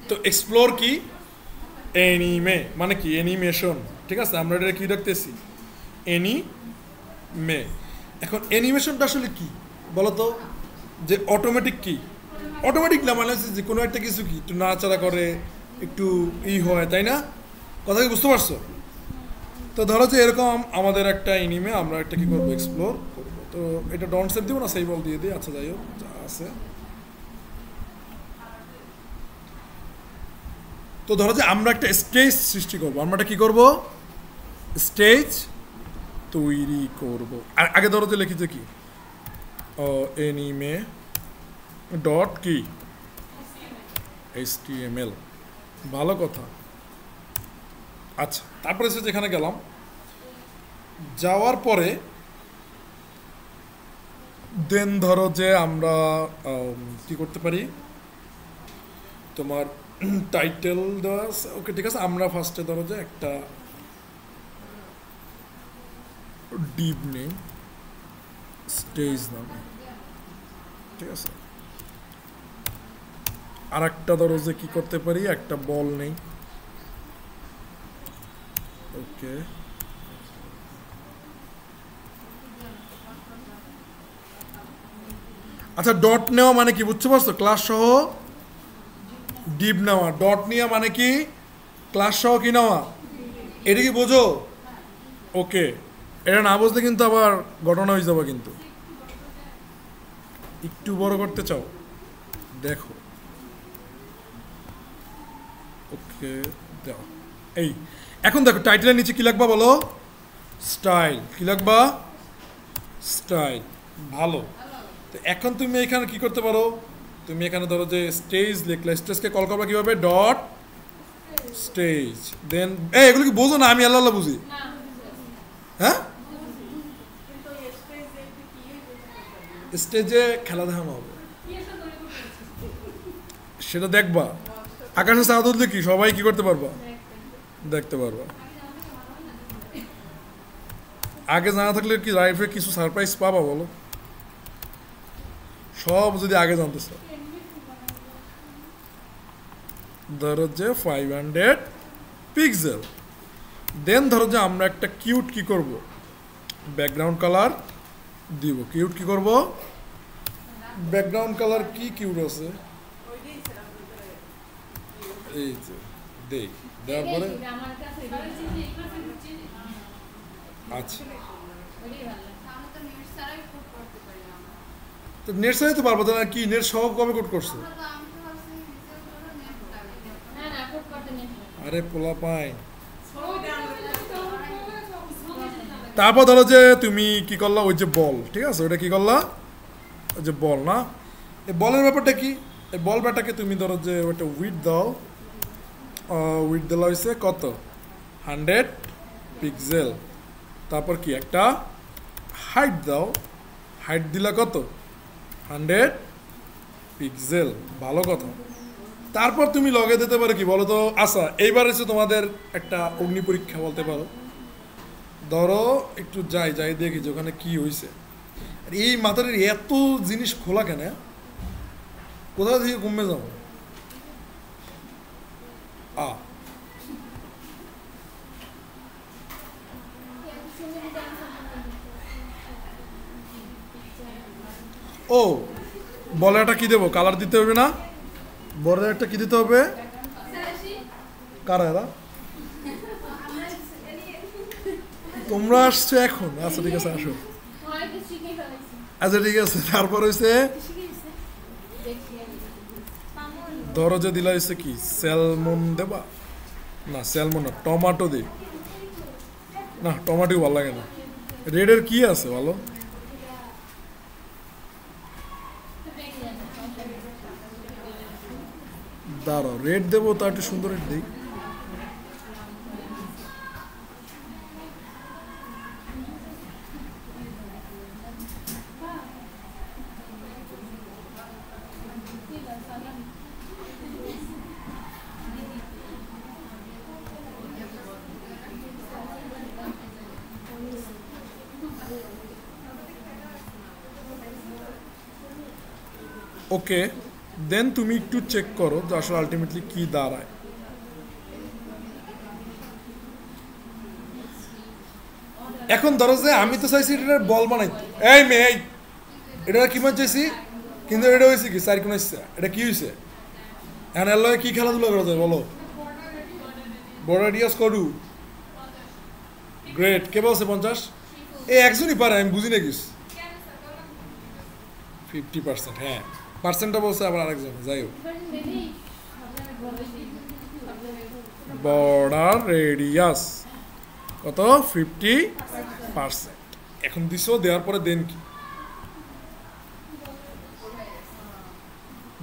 তো এক্সপ্লোর কি এনিমে মানে কি অ্যানিমেশন, ঠিক আছে, আমরা এটা কি রাখতেছি এনিমে। এখন অ্যানিমেশনটা আসলে কি বলতো, যে অটোমেটিক কি, অটোমেটিক না মানে হচ্ছে যে কোনো একটা কিছু কি একটু নাড়াচাড়া করে একটু হয়, তাই না? কথা কি বুঝতে পারছো? তো ধরো যে এরকম আমাদের একটা এনিমে আমরা একটা কি করবো এক্সপ্লোর করবো, তো এটা ডন্ট সেভ দিব না সেই বল দিয়ে দিই, আচ্ছা যাই হোক যা আছে। তো ধরো যে আমরা একটা স্টেজ সৃষ্টি করবো, আমরা একটা কি করব স্টেজ তৈরি করব। আর আগে ধরো যে লিখেছে কি এনিমে ডট কি HTML, ভালো কথা। আচ্ছা তারপরে সে যেখানে গেলাম, যাওয়ার পরে দেন ধরো যে আমরা কি করতে পারি, তোমার টাইটেল দেওয়া আছে, ওকে ঠিক আছে, আমরা ফার্স্টে ধরো যে একটা ডিপ নেই স্টেজ নামে, ঠিক আছে। আর একটা ধরো যে কি করতে পারি, একটা বল নেই, ওকে। আচ্ছা ডট নেওয়া মানে কি বুঝতে পারছো, ক্লাস সহ ডিপ নেওয়া, ডট নেওয়া মানে কি ক্লাস সহ কি নেওয়া, এটা কি বোঝো? ওকে, এটা না বুঝলে কিন্তু আবার ঘটনা হয়ে যাবে কিন্তু। একটু বড় করতে চাও দেখো, ওকে দাও এই। এখন দেখো টাইটেলের নিচে কি লাগবা বলো, স্টাইল, কি লাগবা স্টাইল, ভালো। তো এখন তুমি এখানে কি করতে পারো, তুমি এখানে ধরো যে স্টেজ লিখলে, স্টেজকে কল করবা কিভাবে, ডট স্টেজ, দেন এগুলো কি বোঝো না, আমি আল্লাহ আল্লাহ বুঝি, হ্যাঁ। স্টেজে খেলা দেখানো হবে, সেটা দেখবা, আকাশে চাঁদ উঠলে কি সবাই কি করতে পারবা, দেখতে পারবা। আগে জানা থাকলে কি লাইফে কিছু সারপ্রাইজ পাবা বলো, সব যদি আগে জানতে চাও। ধরো যে 500 পিক্সেল, দেন ধরো যে আমরা একটা কিউট কি করব, ব্যাকগ্রাউন্ড কালার দিব, কিউট কি করব, ব্যাকগ্রাউন্ড কালার কি কিউট আছে, এই যে দেখ, দেওয়ার পরে আচ্ছা, তো নেট সারাই তো পারবো না, কি নেট সহ কবে কোড করছো, আরে পোলা পাই। তারপর ধরো যে তুমি কি করলা, ওই যে বল, ঠিক আছে, ওইটা কি করলা, ওই যে বল না, এই বলের ব্যাপারটা কি, এই বল ব্যাটাকে তুমি ধরো যে ওইটা উইথ দাও, উইথ দেওয়া হয়েছে কত 100 পিক্সেল, তারপর কি একটা হাইট দাও, হাইট দিলা কত 100 পিক্সেল, ভালো কথা। তারপর তুমি লগে দিতে পারো কি বলো তো, আচ্ছা এইবার এসে তোমাদের একটা অগ্নি পরীক্ষা বলতে পারো, ধরো একটু যাই যাই দেখি যে ওখানে কি হয়েছে। আর এই মাথার এত জিনিস খোলা কেন, কোথা থেকে কমে যাবো, আ ও বলে একটা কি দেবো, কালার দিতে হবে না, বড় একটা কি দিতে হবে, কারা এরা, তোমরা আসছো এখন, আচ্ছা ঠিক আছে আসো, আচ্ছা ঠিক আছে। তারপর হয়েছে ধরো যে দিলা হয়েছে কি স্যালমন দেবা, না স্যালমন না, টমাটো দে, না টমাটো ভালো লাগে না, রেডের কি আছে ভালো, দাঁড়াও রেড দেবো, তা একটু সুন্দর রেড দিই, ওকে। দেন তুমি একটু চেক করো যে আসলে আলটিমেটলি কি দাঁড়ায়। এখন ধরো যে আমি তো চাইছি এটার বল বানাইতে, এই মেয়ে এটা কি মনে চাইছি, কিন্তু এটা হয়েছে কি চার কোন হচ্ছে, এটা কি হয়েছে, এখন এর লগে কি খেলাধুলা করা যায় বলো? বর্ডার রেডিয়াস করু গ্রেট। কে বলছে 50? এই একজনই পারে, আমি বুঝি না কিছু। 50%, হ্যাঁ পার্সেন্টটা বলছে আবার আরেকজন, যাই হোক। বর্ডার রেডিয়াস কত? 50%। এখন দিছো, দেওয়ার পরে দেন কি,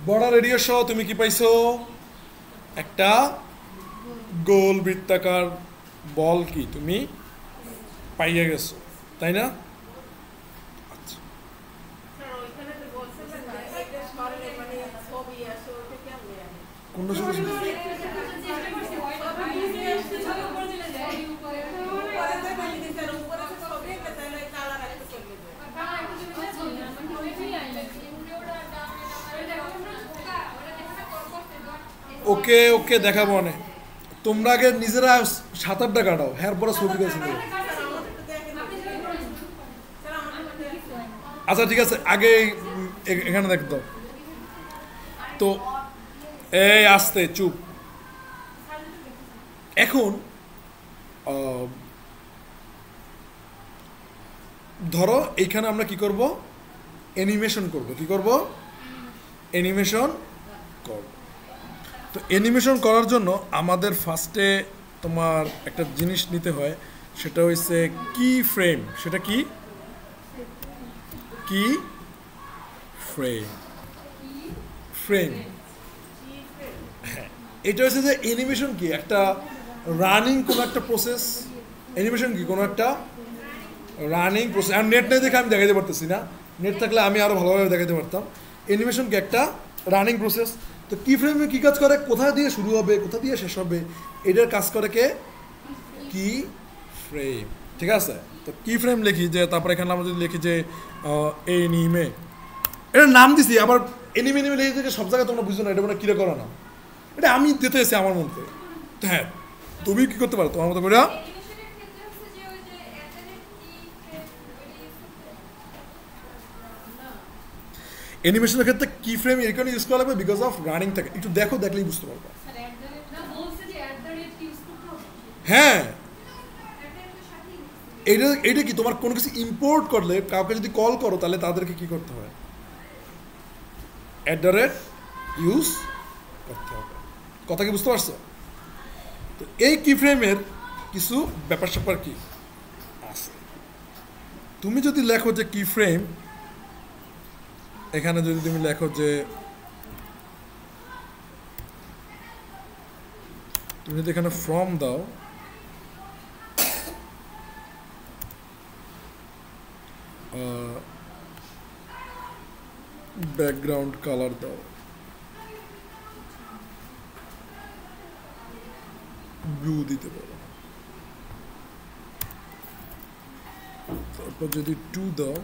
বর্ডার রেডিয়াস সহ তুমি কি পাইছো? একটা গোল বৃত্তাকার বল কি তুমি পাইয়া গেছো, তাই না? আচ্ছা, কোনটা শুরু ছিল? ওকে ওকে দেখাবো অনেক, তোমরা আগে নিজেরা 7-8টা কাটাও, হ্যাঁ পরে ছবি গেছে। আচ্ছা ঠিক আছে, আগে এখানে দেখ দাও তো, এই আস্তে চুপ। এখন ধরো এইখানে আমরা কি করব, অ্যানিমেশন করব। কি করব? অ্যানিমেশন করব। তো অ্যানিমেশন করার জন্য আমাদের ফার্স্টে তোমার একটা জিনিস নিতে হয়, সেটা হচ্ছে কি ফ্রেম। সেটা কি? কি ফ্রেম। ফ্রেম, হ্যাঁ। এটা হচ্ছে যে অ্যানিমেশন কি একটা রানিং কোনো একটা প্রসেস। অ্যানিমেশন কি কোনো একটা রানিং প্রসেস। আর নেট নেই দেখে আমি দেখাতে পারতেছি না, নেট থাকলে আমি আরও ভালোভাবে দেখাতে পারতাম। অ্যানিমেশন কি একটা রানিং প্রসেস। তো কি ফ্রেমে কী কাজ করে, কোথা দিয়ে শুরু হবে কোথা দিয়ে শেষ হবে, এটার কাজ করে কে? কি ফ্রেম, ঠিক আছে। তো কি ফ্রেম লিখি যে, তারপরে এখানে আমরা যদি লিখি যে এনিমে, এটার নাম দিছি আবার এনিমে এনিমে লিখে থেকে সব জায়গায় তোমরা বুঝছো না, এটা মানে কিরে করো না, এটা আমি দিতে এসেছি আমার মন থেকে। হ্যাঁ তুমি কি করতে পারো তোমার মতো করে। অ্যানিমেশনের ক্ষেত্রে কি ফ্রেম এই কারণে ইউজ করা লাগবে, বিকজ অফ রানিং থাকে। একটু দেখো, দেখলেই বুঝতে পারবে। হ্যাঁ এটা এটা কি, তোমার কোনো কিছু ইম্পোর্ট করলে কাউকে যদি কল করো তাহলে তাদেরকে কি করতে হয়, @ ইউজ করতে হবে। কথা কি বুঝতে পারছো? তো এই কি ফ্রেমের কিছু ব্যাপার স্যাপার কি আছে। তুমি যদি লেখো যে কি ফ্রেম, এখানে যদি তুমি লেখো যে, তুমি যদি এখানে ফ্রম দাও, ব্যাকগ্রাউন্ড কালার দাও, ব্লু দিতে পারো, তারপর যদি 2 দাও,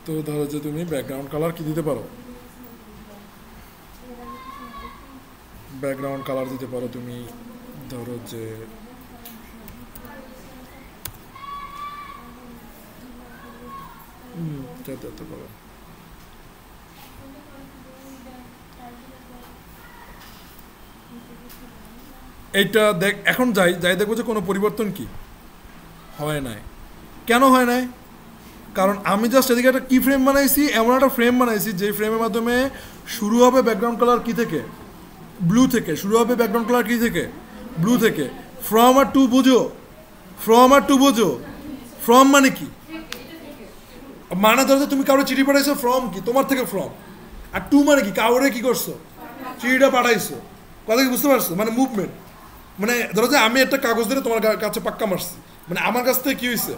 তো ধরো যে তুমি ব্যাকগ্রাউন্ড কালার কি দিতে পারো, ব্যাকগ্রাউন্ড কালার দিতে পারো তুমি ধরো যে দিতে পারো। এইটা দেখ, এখন যাই দেখবো যে কোনো পরিবর্তন কি হয় নাই। কেন হয় নাই? কারণ আমি জাস্ট এদিকে একটা কি ফ্রেম বানাইছি, এমন একটা ফ্রেম বানাইছি যে ফ্রেমের মাধ্যমে শুরু হবে ব্যাকগ্রাউন্ড কালার কি থেকে, ব্লু থেকে শুরু হবে। ব্যাকগ্রাউন্ড কালার কি থেকে, ব্লু থেকে। ফ্রম আর টু বুঝো, ফ্রম আর টু বুঝো। ফ্রম মানে কি, মানে ধরো তুমি কারো চিঠি পাঠাইছো, ফ্রম কি তোমার থেকে ফ্রম। আর টু মানে কি, কাউরে কি করছো, চিঠিটা পাঠাইছো। কথা কি বুঝতে পারছো? মানে মুভমেন্ট। মানে ধরো যে আমি একটা কাগজ ধরে তোমার কাছে পাক্কা মারছি, মানে আমার কাছ থেকে কি হয়েছে,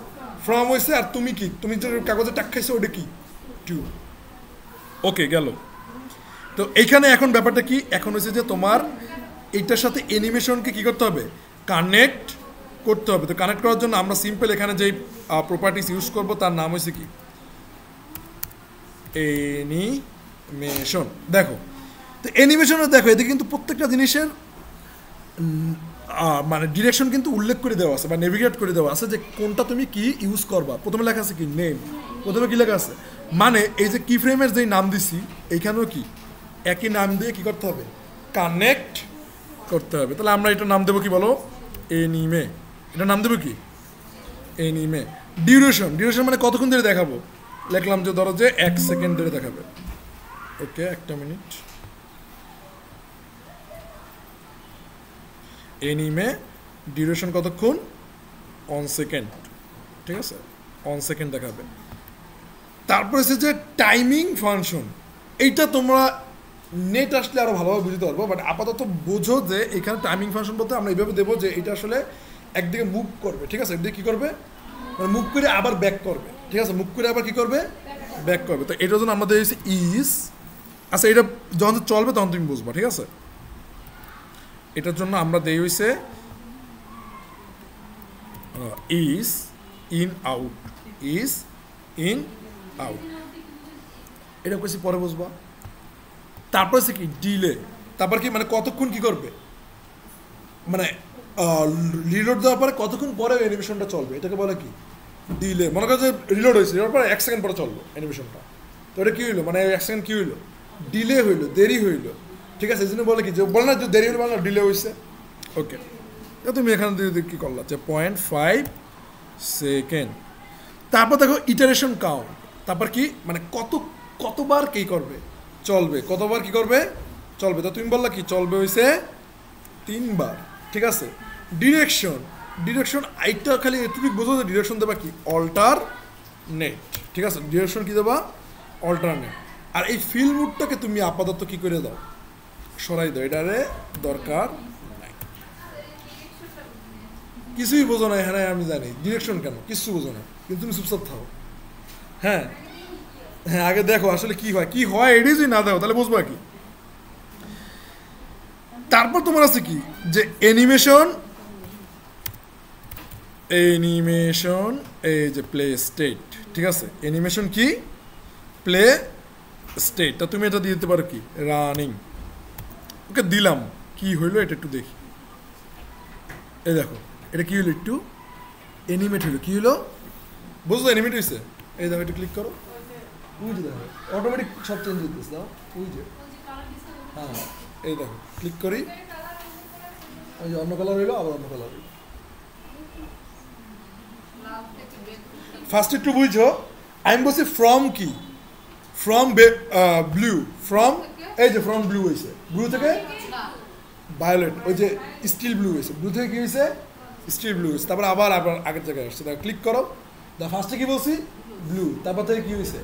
ফ্রম হয়েছে। আর তুমি কি, তুমি যে কাগজে টাক খাইছো ওটা কি, টু। ওকে গেল। তো এইখানে এখন ব্যাপারটা কি, এখন হচ্ছে যে তোমার এইটার সাথে অ্যানিমেশনকে কি করতে হবে, কানেক্ট করতে হবে। তো কানেক্ট করার জন্য আমরা সিম্পল এখানে যেই প্রপার্টিস ইউজ করব তার নাম হয়েছে কি, অ্যানিমেশন। দেখো তো অ্যানিমেশনে দেখো এদিকে কিন্তু প্রত্যেকটা জিনিসের মানে ডিরেকশন কিন্তু উল্লেখ করে দেওয়া আছে বা নেভিগেট করে দেওয়া আছে যে কোনটা তুমি কি ইউজ করবা। প্রথমে লেখা আছে কি নেম, প্রথমে কি লেখা আছে মানে এই যে কি ফ্রেমের যেই নাম দিছি এইখানেও কি একই নাম দিয়ে কি করতে হবে, কানেক্ট করতে হবে। তাহলে আমরা এটার নাম দেবো কি বলো, এনিমে। এটার নাম দেবো কি, এনিমে। ডিউরেশন, ডিউরেশন মানে কতক্ষণ ধরে দেখাবো, লিখলাম যে ধরো যে 1 সেকেন্ড ধরে দেখাবে। ওকে, একটা মিনিট। এনিমে ডিউরেশন কতক্ষণ, 1 সেকেন্ড, ঠিক আছে, 1 সেকেন্ড দেখাবে। তারপর হচ্ছে যে টাইমিং ফাংশন, এইটা তোমরা নেট আসলে আরও ভালোভাবে বুঝতে পারবো, বাট আপাতত বোঝো যে এখানে টাইমিং ফাংশন বলতে আমরা এইভাবে দেবো যে এটা আসলে একদিকে মুভ করবে, ঠিক আছে, একদিকে কী করবে মানে মুভ করে আবার ব্যাক করবে, ঠিক আছে, মুভ করে আবার কী করবে, ব্যাক করবে। তো এটার জন্য আমাদের হচ্ছে ইজ, আচ্ছা এটা যখন চলবে তখন তুমি বুঝবা, ঠিক আছে। এটার জন্য আমরা দেই হইছে is in out, is in out, এটা কইছি পরে বুঝবা। তারপর হচ্ছে কি ডিলে, তারপর কি মানে কতক্ষণ কি করবে, মানে রিলোড দেওয়ার পরে কতক্ষণ পরে অ্যানিমেশনটা চলবে, এটাকে বলে কি ডিলে। মনে করো যে রিলোড হয়েছে, রিলোড পরে 1 সেকেন্ড পরে চললো অ্যানিমেশনটা, তো এটা কী হইলো, মানে 1 সেকেন্ড কী হইলো, ডিলে হইলো, দেরি হইলো, ঠিক আছে। এই জন্য বলে কি যে বলে না যে দেরি হইলো বলে না ডিলে হয়েছে। ওকে, তুমি এখানে দিয়ে কী করলা যে 0.5 সেকেন্ড। তারপর দেখো ইটারেশন কাউন্ট, তারপর কি মানে কতবার কী করবে, চলবে, কতবার কি করবে, চলবে। তো তুমি বললা কি চলবে হয়েছে 3 বার, ঠিক আছে। ডিরেকশন, ডিরেকশন আইটা খালি এটুকু বোঝো যে ডিরেকশন দেবা কি অল্টারনেট, ঠিক আছে, ডিরেকশন কি দেবা অল্টারনেট। আর এই ফিল মুডটাকে তুমি আপাতত কি করে দাও, সরাই দাও, এটারে দরকার নাই। কিছুই বোঝো না, হ্যাঁ আমি জানি ডিরেকশন কেন, কিছু বোঝো না, কিন্তু তুমি চুপচাপ থাকো। হ্যাঁ হ্যাঁ, আগে দেখো আসলে কি হয়, কি হয় এটাই যদি না দেখো তাহলে বুঝবা কি। তারপর তোমার আছে কি যে অ্যানিমেশন, অ্যানিমেশন এই যে প্লে স্টেট, ঠিক আছে, অ্যানিমেশন কি প্লে স্টেট। তা তুমি এটা দিয়ে দিতে পারো কি রানিং। ওকে দিলাম, কি হইলো এটা একটু দেখি। এই দেখো এটা কি হইলো, একটু অ্যানিমেট হইলো, কি হইলো বুঝলো, অ্যানিমেট হয়েছে। এই দেখো একটু ক্লিক করো, ওই যে দেখো অটোমেটিক সব চেঞ্জ হইতেছে, দাও ওই যে, হ্যাঁ এই দেখো ক্লিক করি, ওই যে অন্য কালার হইলো, আবার অন্য কালার হইলো। ফার্স্ট একটু বুঝছো, আমি বলছি ফ্রম কি, ফ্রম ব্লু, ফ্রম এই যে ফ্রম ব্লু হয়েছে, ব্লু থেকে ভায়োলেট, ওই যে স্টিল ব্লু হয়েছে, ব্লু থেকে কি হয়েছে স্টিল ব্লু হয়েছে, তারপর আবার আবার আগের জায়গায় আসছে। দেখো ক্লিক করো, ফার্স্টে কি বলছি ব্লু, তারপর থেকে কি হয়েছে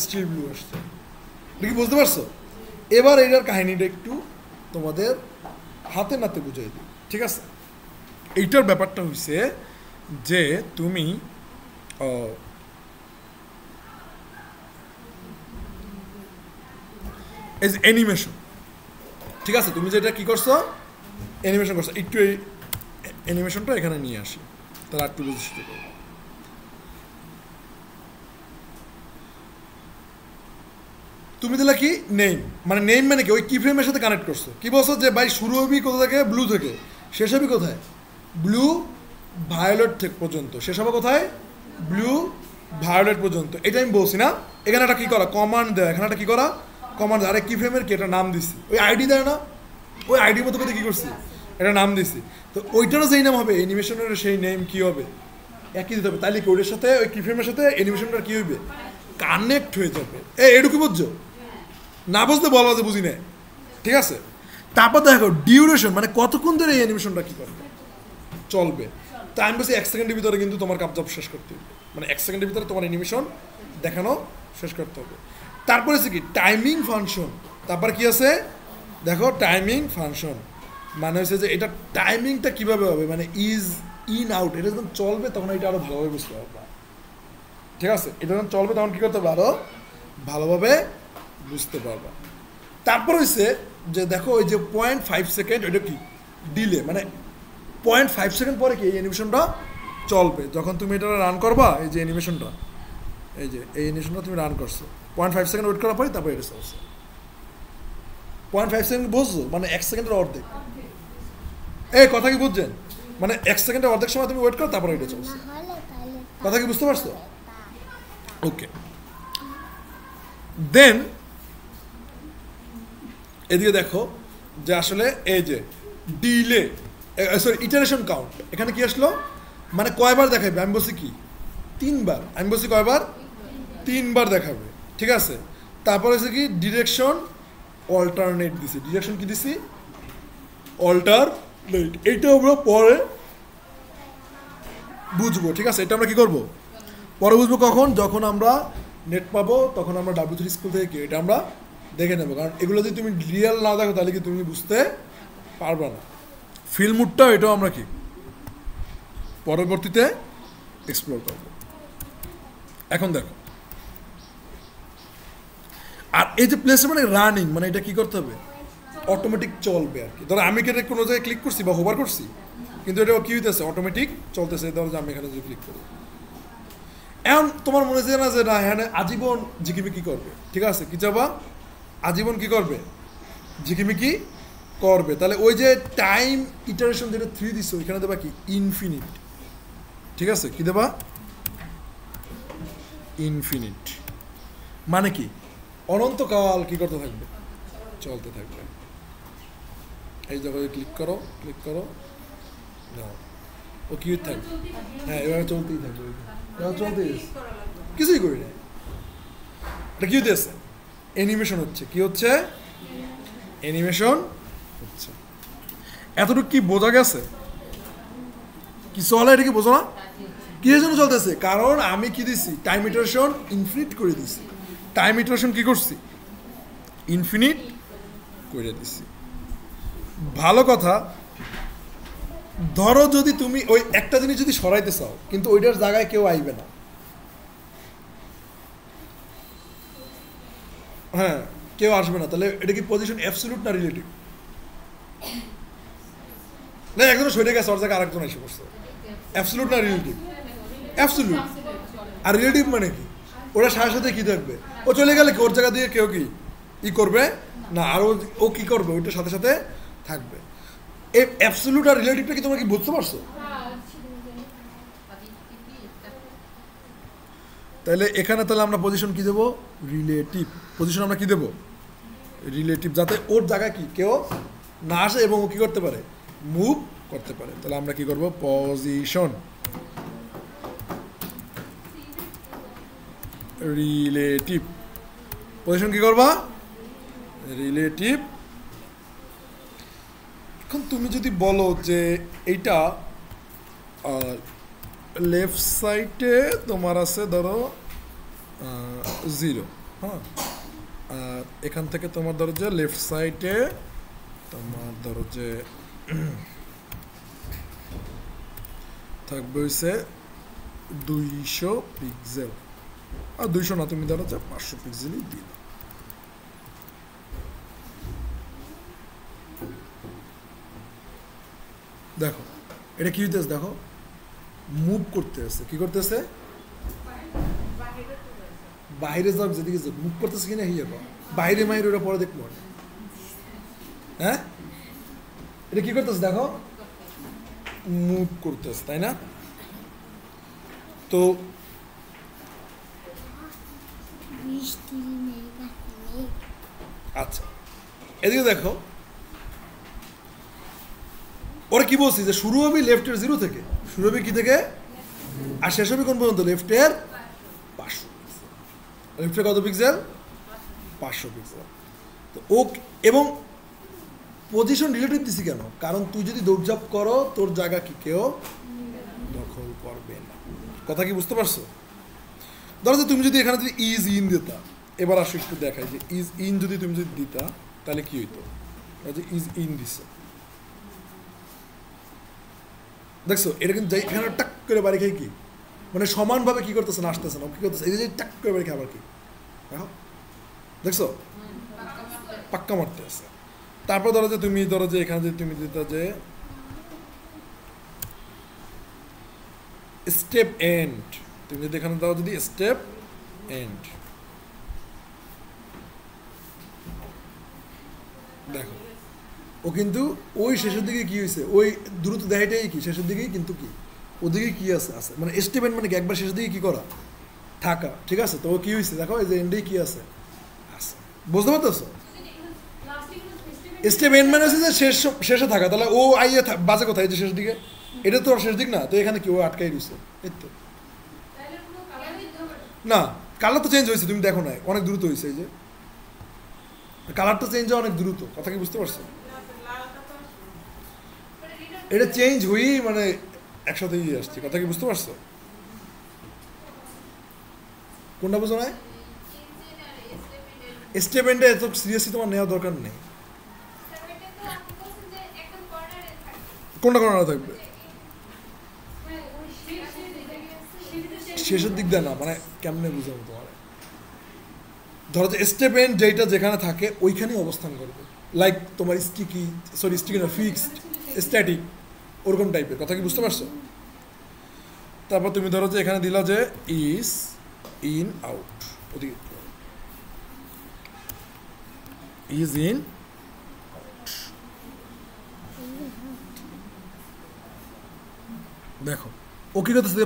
স্টিল ব্লু আসছে, এটা কি বুঝতে পারছো। এবার এটার কাহিনীটা একটু তোমাদের হাতে নাতে বুঝাই দিই, ঠিক আছে। এইটার ব্যাপারটা হয়েছে যে তুমি এই যে অ্যানিমেশন, ঠিক আছে, তুমি যেটা কি করছো অ্যানিমেশন করছো, একটু এই অ্যানিমেশনটা এখানে নিয়ে আসি, তাহলে একটু বুঝতে পারবো। তুমি দিলে কি নেম, মানে নেম মানে কি ওই কি ফ্রেমের সাথে কানেক্ট করছো, কি বলছো যে ভাই শুরু হবি কোথা থেকে, ব্লু থেকে, শেষ হবি কোথায়, ব্লু ভায়োলেট থেকে পর্যন্ত, শেষ হবে কোথায়, ব্লু ভায়োলেট পর্যন্ত, এটা আমি বলছি না। এখানে একটা কী করা কমান্ড দেয়, এখানে একটা কী করা কমান্ড, আরে কি ফ্রেমের কি এটা নাম দিছি, ওই আইডি দেয় না, ওই আইডির মতো করে কী করছি এটা নাম দিছি। তো ওইটারও যেই নাম হবে অ্যানিমেশনের সেই নেম কী হবে একই দিতে হবে, তাইলে কি ওইটার সাথে ওই কি ফ্রেমের সাথে অ্যানিমেশনটার কী হইবে কানেক্ট হয়ে যাবে। এটুকু বুঝছো, না বুঝতে বলবা যে বুঝি না, ঠিক আছে। তারপর দেখো ডিউরেশন মানে কতক্ষণ ধরে এই অ্যানিমেশনটা কী করবে চলবে। তো আমি বলছি 1 সেকেন্ডের ভিতরে কিন্তু তোমার কাজ শেষ করতে হবে, মানে 1 সেকেন্ডের ভিতরে তোমার অ্যানিমেশন দেখানো শেষ করতে হবে। তারপরে আছে কি টাইমিং ফাংশন, তারপর কি আছে দেখো টাইমিং ফাংশন মানে হচ্ছে যে এটা টাইমিংটা কীভাবে হবে, মানে ইজ ইন আউট, এটা যখন চলবে তখন এটা আরও ভালোভাবে বুঝতে পারবা, ঠিক আছে। এটা যখন চলবে তখন কী করতে হবে আরও ভালোভাবে বুঝতে পারবা। তারপর হচ্ছে যে দেখো ওই যে 0.5 সেকেন্ড ওইটা কি ডিলে, মানে 0.5 সেকেন্ড পরে কি এই অ্যানিমেশনটা চলবে, যখন তুমি এটা রান করবা এই যে অ্যানিমেশনটা, এই যে এই অ্যানিমেশনটা তুমি রান করছো 0.5 সেকেন্ড ওয়েট করার পরে তারপরে এটা চলছে। 0.5 সেকেন্ড বুঝছো, মানে 1 সেকেন্ডের অর্ধেক। এই কথা কি বুঝছেন? মানে 1 সেকেন্ডের অর্ধেক সময় তুমি ওয়েট করো, তারপরে এটা চলছে। কথা কি বুঝতে পারছো? ওকে, দেন এদিকে দেখো যে আসলে এই যে ডিলে, সরি ইটারেশন কাউন্ট, এখানে কি আসলো, মানে কয়বার দেখাবে? আমি বলছি কি 3বার, আমি বলছি কয়বার? 3বার দেখাবে, ঠিক আছে। তারপর হচ্ছে কি ডিরেকশন অল্টারনেট দিছি, ডিরেকশন কি দিছি? অল্টারনেট। এইটা আমরা পরে বুঝবো, ঠিক আছে। এটা আমরা কি করব? পরে বুঝবো কখন? যখন আমরা নেট পাবো, তখন আমরা W3 স্কুল থেকে কি এটা আমরা দেখে নেবো। কারণ এগুলো যদি তুমি রিয়েল না দেখো তাহলে কি তুমি বুঝতে পারবে না। ফিল মুডটা এটাও আমরা কি পরবর্তীতে এক্সপ্লোর করব। এখন দেখো, আর এই যে প্লেসে মানে রানিং, মানে এটা কি করতে হবে? অটোমেটিক চলবে আর কি। ধরো আমি এখানে কোনো জায়গায় ক্লিক করছি বা হোভার করছি, কিন্তু এটা কি হইতেছে? অটোমেটিক চলতেছে। ধরো যে আমি এখানে যদি ক্লিক করি, এখন তোমার মনে হচ্ছে না যে না এখানে আজীবন ঝিকিমিকি করবে, ঠিক আছে। কি চাবা? আজীবন কি করবে? ঝিকিমিকি করবে। তাহলে ওই যে টাইম ইটারেশন যেটা 3 দিচ্ছে, ওইখানে দেবা কি ইনফিনিট, ঠিক আছে। কি দেবা? ইনফিনিট মানে কি অনন্তকাল কি করতে থাকবে? চলতে থাকবে। এই জায়গায় ক্লিক করো, ক্লিক করো, যাও, ও কি থাকবে? হ্যাঁ, এভাবে চলতেই থাকবে, এভাবে চলতেই, কিছুই করি না। এটা কি হতেছে? অ্যানিমেশন হচ্ছে। কি হচ্ছে? অ্যানিমেশন হচ্ছে। এতটুকু কি বোঝা গেছে? কি চলে এটা কি বোঝো না? কি জন্য চলতেছে? কারণ আমি কি দিছি? টাইম ইটারেশন ইনফিনিট করে দিছি। টাইম ইটারেশন কি করছি? ইনফিনিট করে দিছি। ভালো কথা, ধরো যদি তুমি ওই একটা জিনিস যদি সরাইতে চাও, কিন্তু ওইটার জায়গায় কেউ আইবে না, হ্যাঁ কেউ আসবে না, তাহলে এটা কি পজিশন অ্যাবসলিউট না রিলেটিভ? না, একজন সরে গেছে, ওর জায়গায় আরেকজন এসে পড়ছে। অ্যাবসলিউট না রিলেটিভ? অ্যাবসলিউট। আর রিলেটিভ মানে কি? ওরা সাথে সাথে কি থাকবে? ও চলে গেলে কি ওর জায়গা দিয়ে কেউ কি ই করবে না, আর ও কি করবে? ওইটার সাথে সাথে থাকবে। এই অ্যাবসলিউট আর রিলেটিভটা কি তোমরা কি বুঝতে পারছো? তাহলে এখানে তাহলে আমরা পজিশন কি দেবো? রিলেটিভ। পজিশন আমরা কি দেবো? রিলেটিভ, যাতে ওর জায়গায় কি কেউ না আসে এবং ও কি করতে পারে? মুভ করতে পারে। তাহলে আমরা কি করব? Position relative. পজিশন কি করবা? রিলেটিভ। এখন তুমি যদি বলো যে এইটা লেফট সাইডে তোমার আছে ধরো 0, হ্যাঁ, আর এখান থেকে তোমার ধরো যে লেফট সাইডে তোমার ধরো যে থাকবে হচ্ছে 200 পিক্সেল, আর 200 না, তুমি ধরো যে 500 পিক্সেলই দিই। দেখো এটা কি হইতেছে? দেখো মুভ করতেছে। কি করতেছে? বাইরে যাক, যেদিকে মুভ করতেছে কিনা হিয়ে বাইরে মাইরে, ওটা পরে দেখবো। হ্যাঁ, এটা কি করতেছে? দেখো মুভ করতেছে, তাই না? তো আচ্ছা, এদিকে দেখো ওরা কি বলছি যে শুরু হবে লেফটের 0 থেকে, শুরু হবে কি থেকে, আর শেষ হবে কোন পর্যন্ত? লেফটের 500 পিক্সেল। লেফটের কত পিক্সেল? 500 পিক্সেল। তো ও, এবং পজিশন রিলেটিভ দিছি কেন? কারণ তুই যদি দৌড়ঝাঁপ করো, তোর জায়গা কি কেউ দখল করবে না। কথা কি বুঝতে পারছো? ধরো যে তুমি যদি এখানে যদি ইজ ইন দিতা, এবার আসো একটু দেখাই যে ইজ ইন যদি তুমি যদি দিতা তাহলে কি হইতো? যে ইজ ইন দিছে, দেখছো এটা কিন্তু এখানে টাক করে বাড়ি খাই কি, মানে সমানভাবে কি করতেছে না, আসতেছে না, কি করতেছে এই যে টাক করে বাড়ি খাই আবার কি, দেখো দেখছো পাক্কা মারতে আছে। তারপর ধরো যে তুমি ধরো যে এখানে যদি তুমি দিতা যে স্টেপ এন্ড, তুমি যদি এখানে দাও যদি স্টেপ এন্ড, দেখো ও কিন্তু ওই শেষের দিকে কি হয়েছে, ওই দ্রুত দেখাটাই কি শেষের দিকেই কিন্তু কি ওদিকে কি আছে আছে মানে স্টেপমেন্ট মানে কি একবার শেষের দিকে কি করা থাকা, ঠিক আছে? তো ও কি হয়েছে দেখো এই যে এন্ডেই কি আছে আছে, বুঝতে পারতেছো? স্টেপমেন্ট মানে হচ্ছে যে শেষে থাকা, তাহলে ও আইয়ে বাজে কোথায় যে শেষ দিকে, এটা তো শেষ দিক না, তো এখানে কি ও আটকাই দিচ্ছে এই তো না, কালার তো চেঞ্জ হয়েছে তুমি দেখো না, অনেক দ্রুত হয়েছে, এই যে কালারটা চেঞ্জ হয় অনেক দ্রুত, কথা কি বুঝতে পারছো? এটা চেঞ্জ হয়েই মানে একসাথে গিয়ে আসছে, কথা কি বুঝতে পারছো? কোনটা বুঝো না? স্টেপমেন্টে এত সিরিয়াসলি তোমার নেওয়া দরকার নেই। কোনটা কর্নারে থাকবে? শেষের দিক দিয়ে না, মানে কেমনে বুঝাবো তোমার, ধরো যে স্টেপমেন্ট যেটা যেখানে থাকে ওইখানেই অবস্থান করবে, লাইক তোমার স্টিকি না ফিক্সড স্ট্যাটিক ওরকম টাইপের, কথা কি বুঝতে পারছো? তারপর তুমি ধরো যে এখানে দিলা যে ইজ ইন আউট, ওদিকে ইজ ইন আউট, দেখো ও কি করতেছে,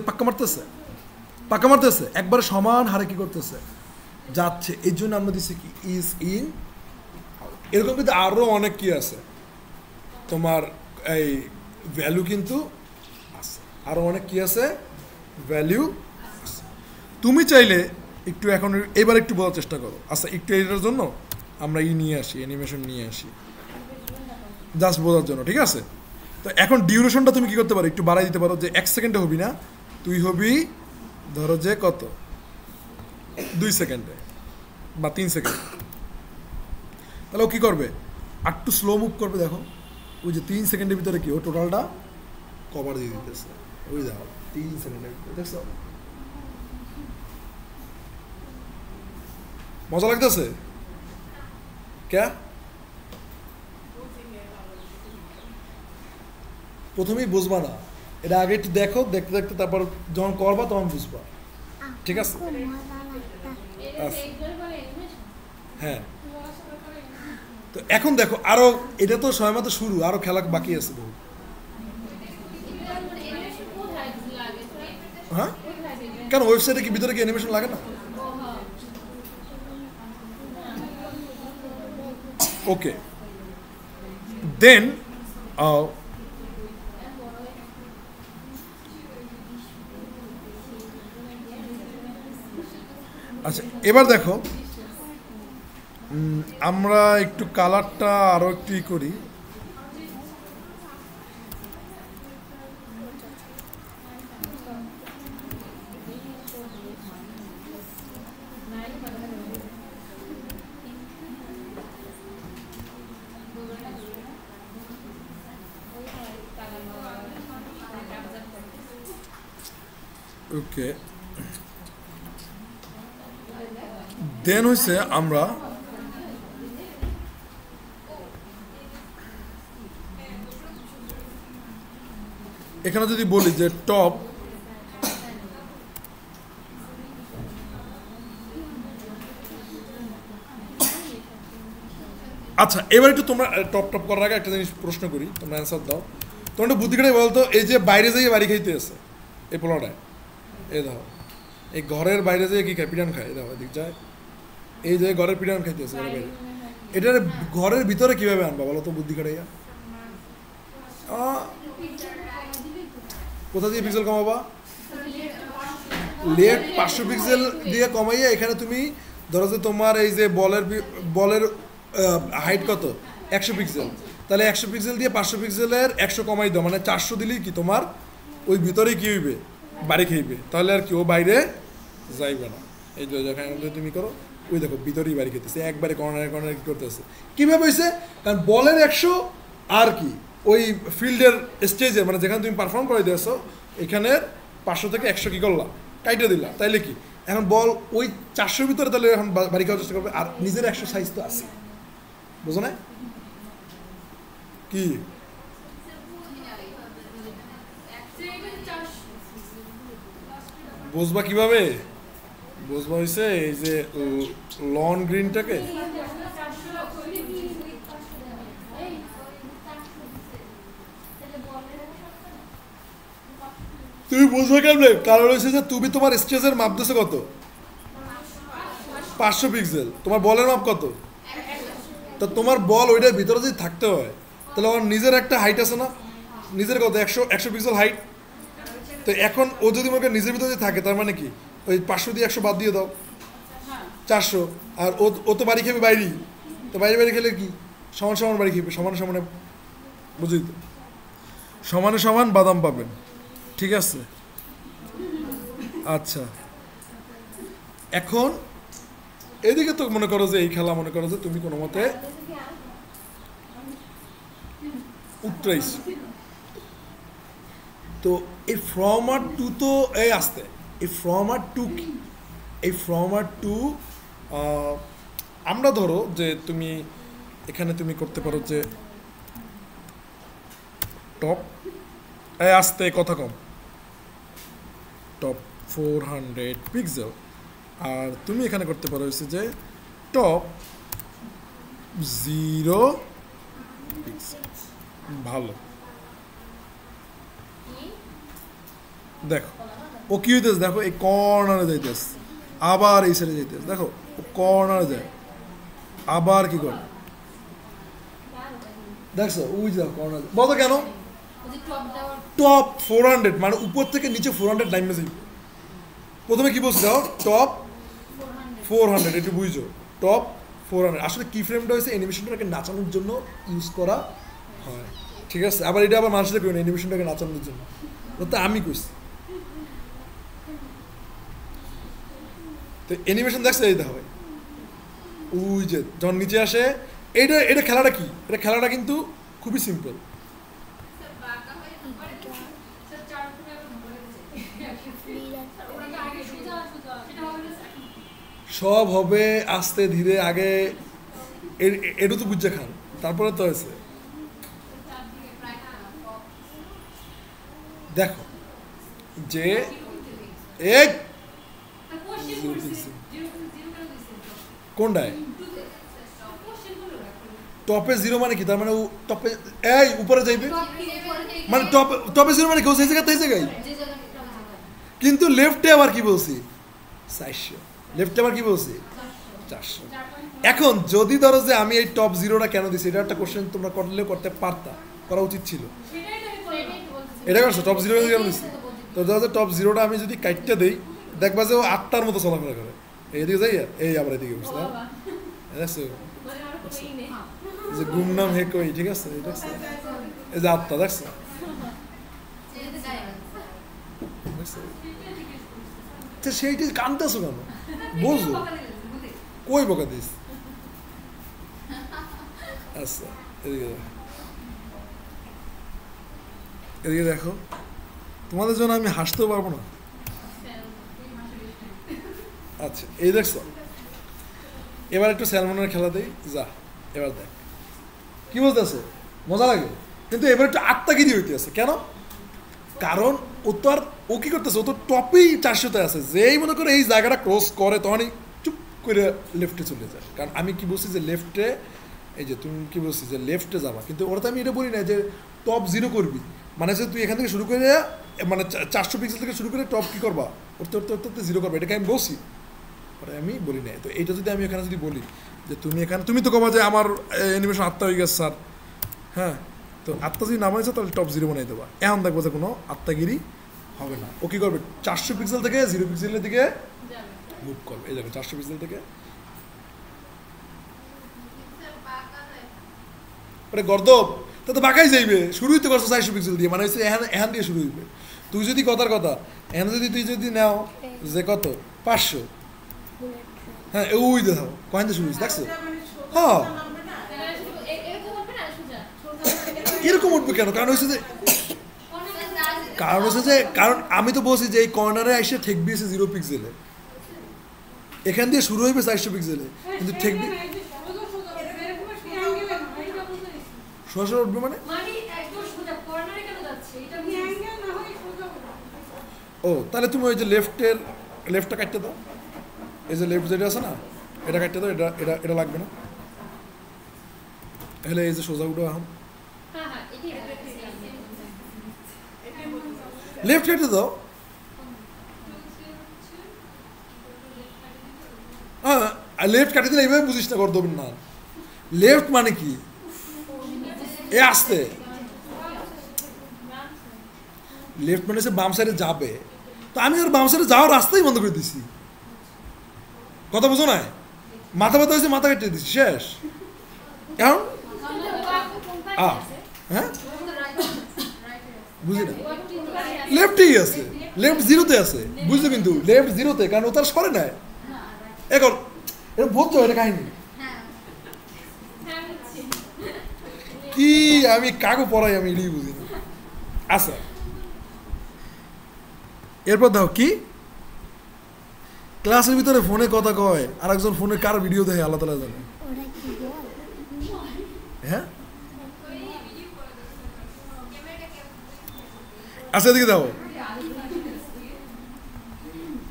পাক্কা মারতেছে একবারে সমান হারে কি করতেছে যাচ্ছে, এই জন্য আমরা দিচ্ছি কি ইজ ইন আউট। এরকম কিন্তু আরও অনেক কি আছে তোমার এই ভ্যালু কিন্তু আছে, আরও অনেক কি আছে ভ্যালু আছে। তুমি চাইলে একটু এখন এবার একটু বলার চেষ্টা করো, আচ্ছা একটু এটার জন্য আমরা নিয়ে আসি, অ্যানিমেশন নিয়ে আসি জাস্ট বোঝার জন্য, ঠিক আছে? তো এখন ডিউরেশনটা তুমি কি করতে পারো, একটু বাড়াই দিতে পারো, যে 1 সেকেন্ডে হবি না, তুই হবি ধরো যে কত 2 সেকেন্ডে বা 3 সেকেন্ড, তাহলে ও কী করবে একটু স্লো মুভ করবে, দেখো ওই যে 3 সেকেন্ডের ভিতরে কি ও টোটালটা কভার দিয়ে দিতেছে, ওই দেখো 3 সেকেন্ডের ভিতরে, দেখছো মজা লাগতেছে কে? প্রথমেই বুঝবা না, এটা আগে একটু দেখো, দেখতে দেখতে তারপর যখন করবা তখন বুঝবা, ঠিক আছে? হ্যাঁ, তো এখন দেখো আরো, এটা তো সময়মতো শুরু, আরো খেলা বাকি আছে বহু। হ্যাঁ কেন ওয়েবসাইটে কি ভিতরে কি অ্যানিমেশন লাগে না? ওকে দেন আচ্ছা এবার দেখো আমরা একটু কালারটা আরো একটু করি, ওকে দেন হয়েছে আমরা এখানে যদি বলি যে টপ আচ্ছা এবার একটু তোমরা টপ করার আগে একটা জিনিস প্রশ্ন করি, তোমরা অ্যান্সার দাও, তোমরা একটু বুদ্ধি করে বলতো, এই যে বাইরে যেয়ে বাড়ি খাইতে আছে এই পোলাটায়, এই দাও এই ঘরের বাইরে যেয়ে কি খায়, পিটান খায়, এই দাও এদিক যায়, এই যে ঘরের পিটান খাইতে আছে ঘরের বাইরে, এটার ঘরের ভিতরে কিভাবে আনবা বলো তো বুদ্ধি করে, কোথা দিয়ে পিক্সেল কমাবা, লেট 500 পিক্সেল দিয়ে কমাইয়া এখানে তুমি ধরো যে তোমার এই যে বলের হাইট কত 100 পিক্সেল, তাহলে 100 পিক্সেল দিয়ে 500 পিক্সেলের 100 কমাই দাও, মানে 400 দিলেই কি তোমার ওই ভিতরেই কি হইবে বাড়ি খাইবে, তাহলে আর কি ও বাইরে যাইবে না। এই যে যেখানে তুমি করো ওই দেখো ভিতরেই বাড়ি খেতেছে, একবারে কর্নারে কি করতেছে, কীভাবে হয়েছে, কারণ বলের 100 আর কি ওই ফিল্ডের স্টেজে মানে যেখানে তুমি পারফর্ম করে দিয়েছো এখানের 500 থেকে 100 কী করলা কাইটে দিলা, তাইলে কি এখন বল ওই 400 ভিতরে তাহলে এখন বাড়ি খাওয়ার চেষ্টা করবে, আর নিজের 100 সাইজ তো আছে, বুঝো না কি? বুঝবা কিভাবে, বুঝবা হয়েছে এই যে লন গ্রিনটাকে তুমি বুঝবে কেমনে? কারণ হচ্ছে যে তুমি তোমার স্ট্রেসের মাপ দিছো কত? 500 পিক্সেল। তোমার বলের মাপ কত? তো তোমার বল ওইটার ভিতরে যদি থাকতে হয় তাহলে ওর নিজের একটা হাইট আছে না? নিজের কত? 100 পিক্সেল হাইট। তো এখন ও যদি মনে নিজের ভিতরে থাকে তার মানে কি ওই 500 দিয়ে 100 বাদ দিয়ে দাও, 400। আর ও তো বাড়ি খেবে বাইরেই, তো বাইরে বাইরে খেলে কি সমান সমান বাড়ি খেবে, সমানে সমানে, বুঝলি তো? সমানে সমান বাদাম পাবেন, ঠিক আছে? আচ্ছা, এখন এদিকে তো মনে করো যে এই খেলা মনে করো যে তুমি কোনো মতে উত্তরাইছ, তো এই ফ্রম আর টু তো এই আসতে, এই ফ্রম আর টু কি? এই ফ্রম আর টু আমরা ধরো যে তুমি এখানে তুমি করতে পারো যে টপ এই আসতে কথা কম, টপ 400 পিক্সেল। আর তুমি এখানে করতে পারো হচ্ছে যে টপ 0 পিক্সেল। ভালো, দেখো ও কি হইতেছে, দেখো এই কর্নারে যাইতেছে, আবার এই সাইডে যাইতেছে, দেখো ও কর্নারে যায়, আবার কি করে দেখছো, ওই যাও কর্নারে। বলো কেন? টপ 400 মানে উপর থেকে নিচে 400 নাইমে যাইবে। প্রথমে কি বলছি দাও, টপ 400, একটু বুঝছো, টপ 400 আসলে কি ফ্রেমটা হয়েছে অ্যানিমেশনটাকে নাচানোর জন্য ইউজ করা হয়, ঠিক আছে? আবার এটা আবার মানুষদের কেউ অ্যানিমেশনটাকে নাচানোর জন্য, তো আমি কইছি। তো অ্যানিমেশন দেখছে এই দেখো ওই যে যখন নিচে আসে, এটা এটা খেলাটা কি? এটা খেলাটা কিন্তু খুবই সিম্পল। সব হবে আস্তে ধীরে, আগে এটা তো বুঝে খান, তারপরে তো হয়েছে। দেখো যে এক কোনটায় টপে 0 মানে কি? তার মানে টপে এই উপরে যাইবে, মানে টপে 0 মানে কেউ সেই জায়গাতে এই জায়গায়, কিন্তু লেফটে আবার কি বলছি 400, লেফটে আবার কি বলছি 400। এখন যদি ধরো যে আমি এই টপ 0টা কেন দিছি, এটা একটা কোশ্চেন তোমরা করলেও করতে পারতা, করা উচিত ছিল। এটা করছো টপ 0 কেন দিছি? তো ধরো যে টপ 0টা আমি যদি কাটতে দেই, দেখবা যে ও 8টার মতো চলাফেরা করে, এইদিকে যাই এই আবার এদিকে বুঝলাম, দেখছো যে গুমনাম হে কই, ঠিক আছে? দেখছো এই যে 8টা, দেখছো সেইটি কানতেছো কেন? বুঝো কই বকা দিস। আচ্ছা এদিকে এদিকে দেখো, তোমাদের জন্য আমি হাসতেও পারবো না। আচ্ছা এই দেখছো, এবার একটু স্যালমনের খেলা দেই, যা এবার দেখ কি বলতেছে, মজা লাগে। কিন্তু এবার একটু আত্মাগিরি হইতে আছে, কেন? কারণ ও তো আর ও কি করতেছে, ও তো টপেই 400-তে আছে, যেই মনে করে এই জায়গাটা ক্রস করে তখনই চুপ করে লেফটে চলে যায়। কারণ আমি কি বলছি যে লেফটে, এই যে তুমি কি বলছি যে লেফটে যাবা, কিন্তু ওরা তো আমি এটা বলি না যে টপ 0 করবি, মানে যে তুই এখান থেকে শুরু করে মানে 400 পিক্সেল থেকে শুরু করে টপ কি করবা, উঠতে উঠতে উঠতে 0 করবা, এটাকে আমি বলছি, ওটা আমি বলি না। তো এইটা যদি আমি এখানে যদি বলি যে তুমি এখানে, তুমি তো কবা যে আমার অ্যানিমেশন আত্মা হয়ে গেছে স্যার, হ্যাঁ, তো আত্মা যদি নামাইছে তাহলে টপ 0 বানাই দেবা, এখন দেখবো যে কোনো আত্মাগিরি হবে না। ও কী করবে, 400 পিক্সেল থেকে 0 পিক্সেলের দিকে মুভ করবে, এই দেখো 400 পিক্সেল থেকে, ওটা গর্দব তো বাঁকাই যাইবে, শুরুই তো করছো 400 পিক্সেল দিয়ে, মানে হচ্ছে এখান দিয়ে শুরু হইবে। তুই যদি কথার কথা এখানে যদি তুই যদি নাও যে কত 500, হ্যাঁ ওই দেখাও কয়েন দিয়ে শুরু হয়েছে, দেখছো? হ্যাঁ এরকম উঠবে কেন? কারণ হচ্ছে যে কারণ আমি তো বলছি যে এই কর্নারে এসে ঠেকবি এসে 0 পিক্সেলে, এখান দিয়ে শুরু হইবে 400 পিক্সেলে, কিন্তু ঠেকবি সোজা উঠবে, মানে ও তাহলে তুমি ওই যে লেফটটা কাটতে দাও, এই যে লেফট যেটা আছে না এটা কাটতে দাও, এটা এটা এটা লাগবে না, তাহলে এই যে সোজা উঠো, এখন লেফট কাটতে দাও, লেফট কাটি দিলে এইভাবে বুঝিস না করতে না লেফট মানে কি এ আসতে লেফট মানে সে বাম সাইডে যাবে তো আমি আর বাম সাইডে যাওয়ার রাস্তাই বন্ধ করে দিছি কথা বুঝো না মাথা ব্যথা হয়েছে মাথা কেটে দিছি শেষ এখন হ্যাঁ বুঝি না লেফটেই আছে লেফট জিরোতে আছে বুঝছো কিন্তু লেফট জিরোতে কারণ ও তার সরে নেয় এখন এটা বুঝছো এটা কাহিনী কি আমি কাগো পড়াই আমি এটাই বুঝি না আচ্ছা এরপর দেখো কি ক্লাসের ভিতরে ফোনে কথা কয় আর একজন ফোনে কার ভিডিও দেখে আল্লাহ তাআলা জানে হ্যাঁ আচ্ছা এদিকে দাও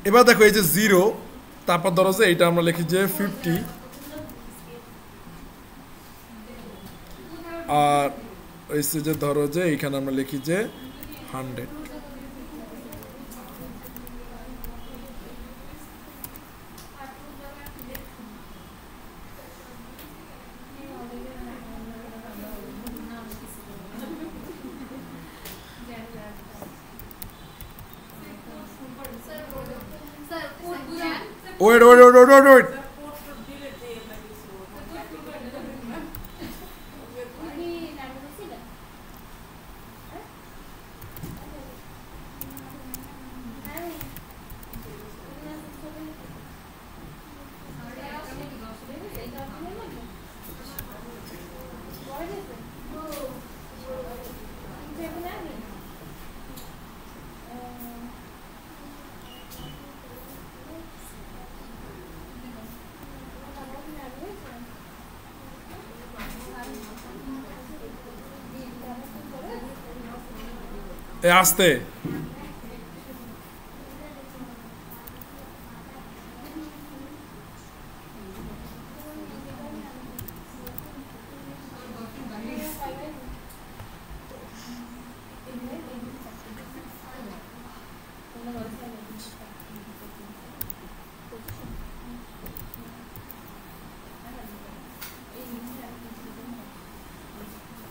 এবার দেখো এই যে 0 তারপর ধরো যে এইটা আমরা লিখি যে 50 আর এই যে ধরো যে এইখানে আমরা লিখি যে 100 Wait. আসতে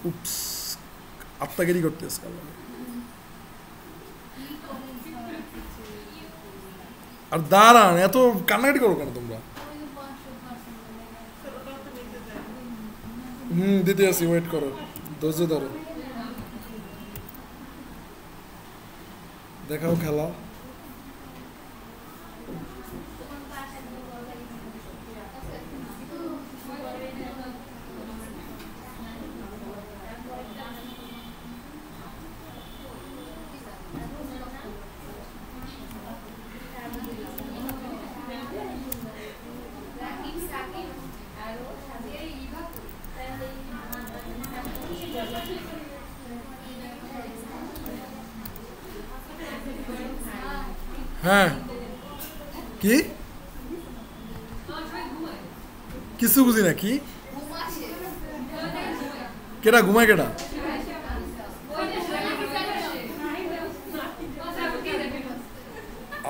উপস আত্মাগিরি করতেছ আর দাঁড়ান এত কান্নাকাটি করো কেন তোমরা দিতে আসি ওয়েট করো ধৈর্য ধরো দেখাও খেলা হ্যাঁ কি কিছু বুঝি না কি কেডা ঘুমায় কেডা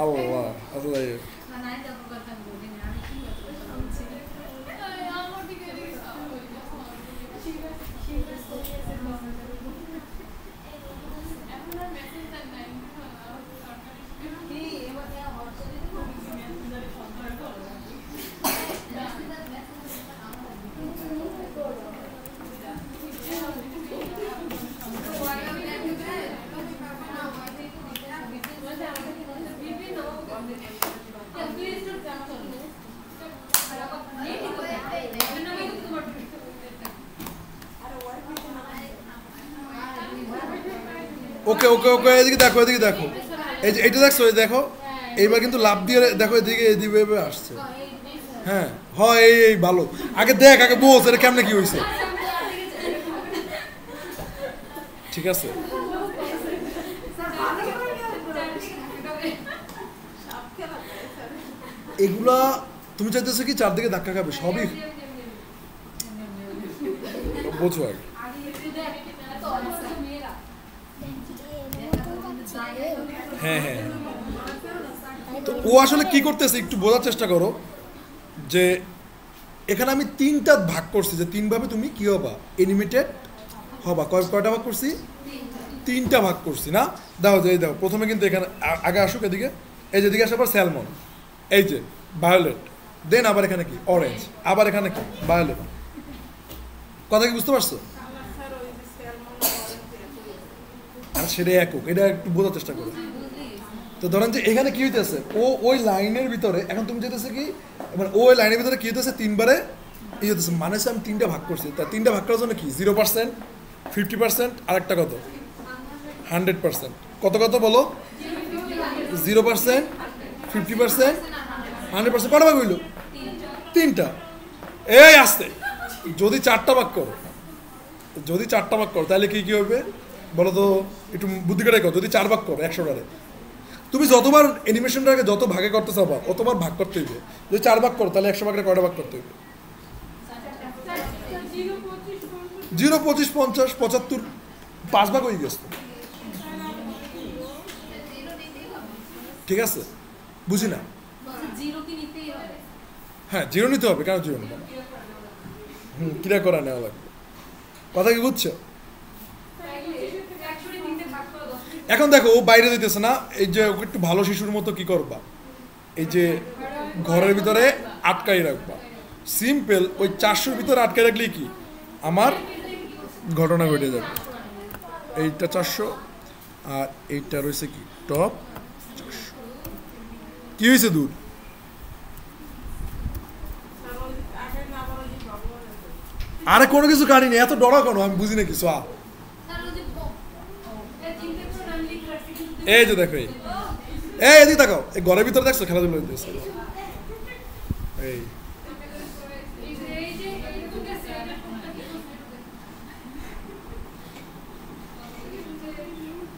আল্লাহ আল্লাহ ওকে ওকে ওকে এদিকে দেখো এই যে এটা দেখছো এই দেখো এইবার কিন্তু লাভ দিয়ে দেখো এদিকে আসছে হ্যাঁ হয় এই ভালো আগে দেখ আগে বোঝ এটা কেমনে কি হয়েছে ঠিক আছে এগুলা তুমি চাইতেছো কি চারদিকে ধাক্কা খাবে সবই বোঝো আগে হ্যাঁ তো ও আসলে কি করতেছে একটু বোঝার চেষ্টা করো যে এখানে আমি তিনটা ভাগ করছি, যে তিনভাবে তুমি কি হবা, এনিমেটেড হবা। কয়টা ভাগ করছি? তিনটা ভাগ করছি না? দাও যে দাও, প্রথমে কিন্তু এখানে আগে আসুক এদিকে, এই যে এদিকে আসার পর স্যালমন, এই যে ভায়োলেট, দেন আবার এখানে কি অরেঞ্জ, আবার এখানে কি ভায়োলেট। কথা কি বুঝতে পারছো? আর সেটা একক, এটা একটু বোঝার চেষ্টা করো। তো ধরেন যে এখানে কি হইতেছে, ওই লাইনের ভিতরে এখন তুমি যেতেছে কি, মানে ওই লাইনের ভিতরে কি হইতেছে, তিনবারে এই হইতেছে, মানে আমি তিনটা ভাগ করছি। তা তিনটা ভাগ করার জন্য কি 0%, 50%, আর একটা কত 100%। কত কত বলো? 0%, 50%, 100%। কটা ভাগ হইল? তিনটা। এই আসতে, যদি চারটা ভাগ করো, তাহলে কি কি হবে বলো তো, একটু বুদ্ধি করে করো। যদি 4 ভাগ করো 100টারে, তুমি যতবার অ্যানিমেশনটাকে যত ভাগে করতে চাবা অতবার ভাগ করতে হইবে। যদি 4 ভাগ করো তাহলে 100 ভাগের কয়টা ভাগ করতে হইবে? 0, 25, 50, 75, 5 ভাগ হয়ে গেছে। ঠিক আছে, বুঝি না? হ্যাঁ, 0 নিতে হবে। কেন 0 নিতে হবে? কিরা করা নেওয়া লাগবে। কথা কি বুঝছো? এখন দেখো ও বাইরে দিতেছে না, এই যে ওকে একটু ভালো শিশুর মতো কি করবা, এই যে ঘরের ভিতরে আটকাই রাখবা। সিম্পল, ওই 400-র ভিতরে আটকাই রাখলেই কি আমার ঘটনা ঘটে যাবে। এইটা 400 আর এইটা রয়েছে কি টপ 400। কি হয়েছে দূর? আরে কোনো কিছু কাটিনি, এত ডরা কেন? আমি বুঝি না কিছু। এই যে দেখো, এই এদিকে তাকাও, এই ঘরের ভিতরে দেখছো খেলাধুলা হইতেছে। এই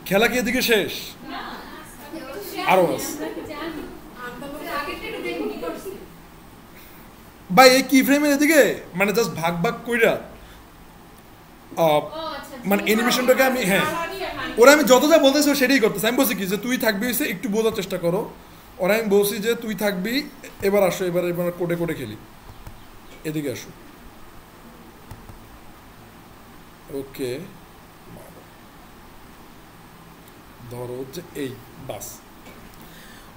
খেলা কি এদিকে শেষ? আরো আছে ভাই, এই কি ফ্রেমের এদিকে মানে জাস্ট ভাগ ভাগ কইরা মানে অ্যানিমেশনটাকে আমি, হ্যাঁ ওরা আমি যত যা বলতেছি সেটাই করতেছে। আমি বলছি কি যে তুই থাকবি হয়েছে, একটু বোঝার চেষ্টা করো। ওরা আমি বলছি যে তুই থাকবি, এবার আসো, এবার কোটে কোটে খেলি, এদিকে আসো। ওকে, ধরো যে এই বাস,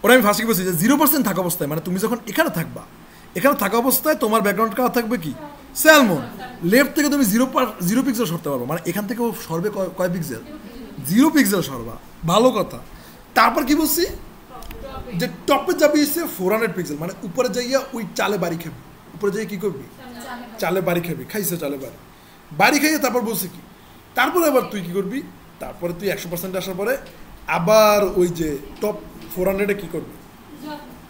ওরা আমি ফার্স্টে বলছি যে 0% থাকা অবস্থায়, মানে তুমি যখন এখানে থাকবা, এখানে থাকা অবস্থায় তোমার ব্যাকগ্রাউন্ড কালার থাকবে কি স্যালমন। লেফট থেকে তুমি 0 পিক্সেল সরতে পারবো, মানে এখান থেকে সরবে কয় পিক্সেল? 0 পিক্সেল সরবা। ভালো কথা। তারপর কি বলছি যে টপে যাবি হচ্ছে 400 পিক্সেল, মানে উপরে যাইয়া ওই চালে বাড়ি খাবি। উপরে যাই কি করবি? চালে বাড়ি খাবি। খাইছে চালে বাড়ি খাইয়ে তারপর বলছি কি, তারপরে আবার তুই কি করবি, তারপরে তুই 100% আসার পরে আবার ওই যে টপ 400-এ কি করবি,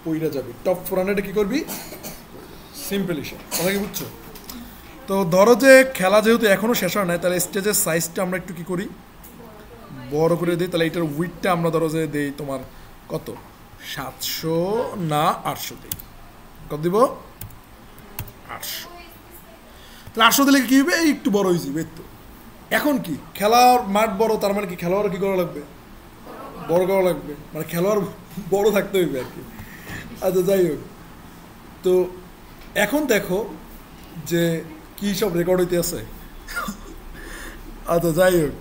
পইরা যাবি। টপ 400-এ কি করবি, সিম্পল হিসাব। কথা কি বুঝছো? তো ধরো যে খেলা যেহেতু এখনও শেষ হয় নাই, তাহলে স্টেজের সাইজটা আমরা একটু কি করি, বড় করে দিই। তাহলে এটার উইথটা আমরা ধরো যে দিই তোমার কত, 700 না 800 দিই। কত দিব? 800। তাহলে 800 দিলে কি হবে, একটু বড় হয়ে যাবে। তো এখন কি খেলার মাঠ বড়, তার মানে কি খেলোয়াড় কি করা লাগবে, বড় করা লাগবে, মানে খেলোয়াড় বড় থাকতে হইবে আর কি। আচ্ছা যাই হোক, তো এখন দেখো যে কি সব রেকর্ড হইতে আছে। আচ্ছা যাই হোক,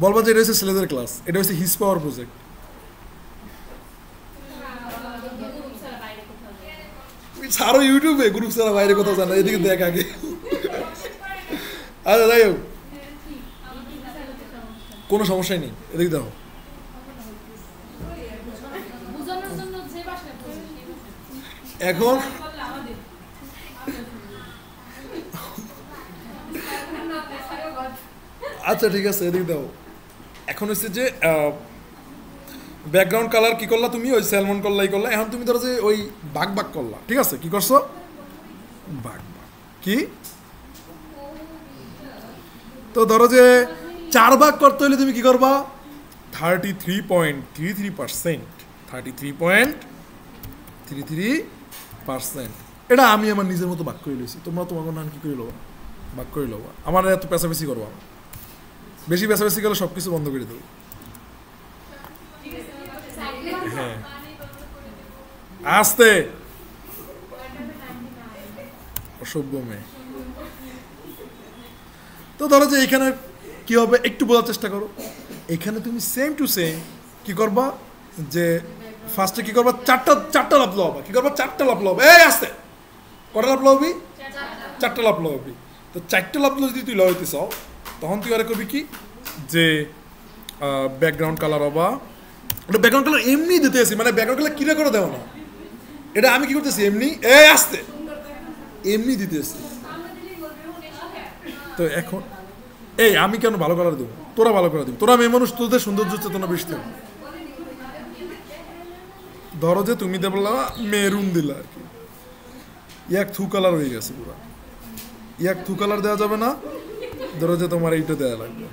বলবো যে এটা হচ্ছে ছেলেদের ক্লাস, এটা হচ্ছে হিস পাওয়ার প্রজেক্ট। ছাড়ো ইউটিউবে, গ্রুপ ছাড়া বাইরে কোথাও জানা, এদিকে দেখ আগে। আচ্ছা যাই হোক, কোনো সমস্যাই নেই, এদিকে দেখো। এখন আচ্ছা ঠিক আছে, এদিকে দাও। এখন হচ্ছে যে ব্যাকগ্রাউন্ড কালার কি করলা তুমি, ওই স্যালমন করলা, করলা। এখন তুমি ধরো যে ওই বাঘ বাঘ করলা, ঠিক আছে? কি করছো? বাঘ বাঘ কি, তো ধরো যে 4 ভাগ করতে হলে তুমি কি করবা, 33.33%, 33.33%। এটা আমি আমার নিজের মতো ভাগ করে লইছি, তোমরা তোমার নাম কি করে লবা, ভাগ করে লবা। আমার এত পেঁচাপেচি করবো, বেশি পেঁচাপেচি গেলে সব কিছু বন্ধ করে দেবো। হ্যাঁ, আস্তে অসভ্য মেয়ে। তো ধরো যে এখানে কি হবে একটু বোঝার চেষ্টা করো। এখানে তুমি সেম টু সেম কি করবা, যে ফার্স্টে কি করবা, চারটা লাভ লবা। কি করবা, চারটা লাভ লব। এই আসতে কটা লাভ লবি, চারটা লাভ লবি। তো চারটা লাভ যদি তুই লইতে চাও তখন তুই আরে করবি কি, যে ব্যাকগ্রাউন্ড কালার হবা। ওটা ব্যাকগ্রাউন্ড কালার এমনি দিতে আসি, মানে ব্যাকগ্রাউন্ড কালার কিরে করে দেও না, এটা আমি কি করতেছি এমনি এই আসতে এমনি দিতে আসি। তো এখন এই আমি কেন ভালো কালার দেবো, তোরা ভালো করে দিবি, তোরা মেয়ে মানুষ, তোদের সৌন্দর্য চেতনা বেশি থাকবে। ধরো যে তুমি দেবলা মেরুন দিলা আর কি, এক থু কালার হয়ে গেছে পুরো, এক থু কালার দেওয়া যাবে না। ধরো যে তোমার এইটা দেওয়া লাগবে।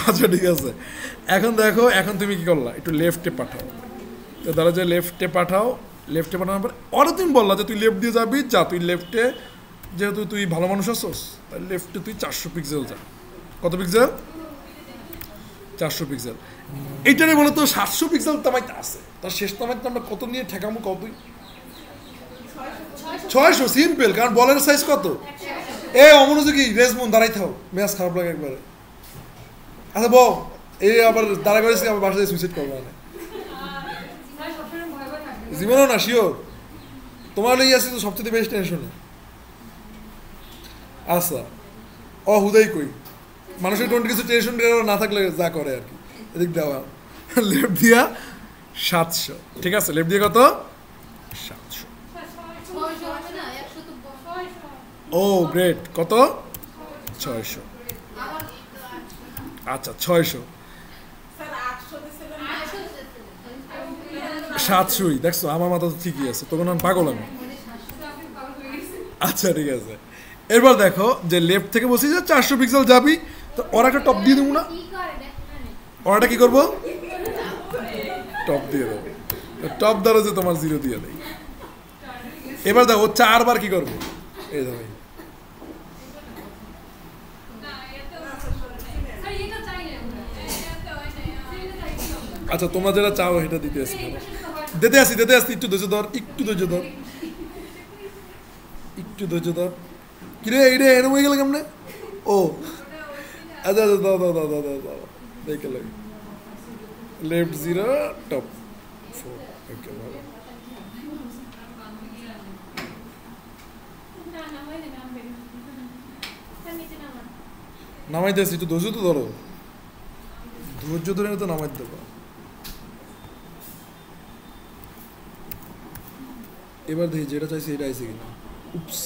আচ্ছা ঠিক আছে, এখন দেখো এখন তুমি কি করলা, একটু লেফটে পাঠাও। তো ধরো যে লেফটে পাঠাও, লেফটে পাঠানোর পর আরও তুমি বললা যে তুই লেফট দিয়ে যাবি, যা তুই লেফটে, যেহেতু তুই ভালো মানুষ আসোস তাই লেফটে তুই 400 পিক্সেল যা। কত পিক্সেল, 400 পিক্সেল। এইটারে বলে তো 700 পিক্সেল তামাইতে আছে, তার শেষ তামাইতে আমরা কত নিয়ে ঠেকামো, কত 600 সিম্পল, কারণ বলের সাইজ কত। এ অমনোযোগী রেজমুন দাঁড়াই থাও, মেয়াজ খারাপ লাগে একবারে। আচ্ছা বউ এই আবার দাঁড়া করেছি, আমার বাসায় সুইসাইড করবো না জীবনেও না, শিওর তোমার লেগে আসি তো সবচেয়ে বেশি টেনশনে। আচ্ছা হুদাই কই, মানুষের কোন কিছু টেনশন না থাকলে যা করে আর কি। এদিক দেওয়া লেফট দিয়া 700, ঠিক আছে, লেফট দিয়ে কত 700। ও গ্রেট, কত 600। আচ্ছা 600, 700ই দেখছো, আমার মাথা তো ঠিকই আছে, তখন আমি পাগল আমি। আচ্ছা ঠিক আছে, এরপর দেখো যে লেফট থেকে বলছি যে 400 পিক্সেল যাবি, তো ওরা একটা টপ দিয়ে দেবো না, ওরাটা কি করবো, টপ দিয়ে দেবো। টপ ধরো যে তোমার 0 দিয়ে দেয়। এবার দেখো 4 বার কি করবো, এই ধরো আচ্ছা তোমরা যেটা চাও সেটা দিতে আসি, দিতে আসি একটু ধৈর্য ধর, একটু ধৈর্য ধর, একটু ধৈর্য ধর। কিরে এইটা এরম হয়ে গেল কেমনে, ও আচ্ছা আচ্ছা দাও দাও দাও দাও দাও দাও দেখে লাগে লেফট 0 টপ 4। ওকে ভালো, নামাইতে আসি, একটু ধৈর্য তো ধরো, ধৈর্য ধরে তো নামাইতে দেবো। এবার দেখি যেটা চাইছি এটা আইছে কিনা। উপস,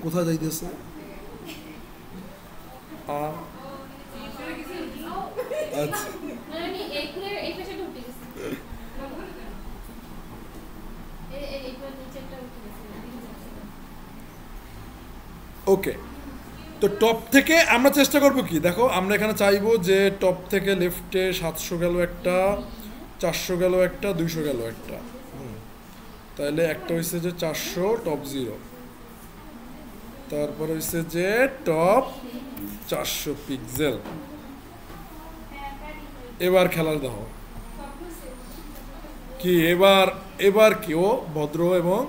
কোথায় যাইতেছে, আচ্ছা ওকে। তো টপ থেকে আমরা চেষ্টা করবো কি, দেখো আমরা এখানে চাইবো যে টপ থেকে লেফটে 700 গেল একটা, 400 গেল একটা, 200 গেল একটা। তাহলে একটা হচ্ছে যে 400 টপ 0, তারপরে হচ্ছে যে টপ 400 পিক্সেল। এবার খেলার দেখো কি, এবার এবার কি ও ভদ্র এবং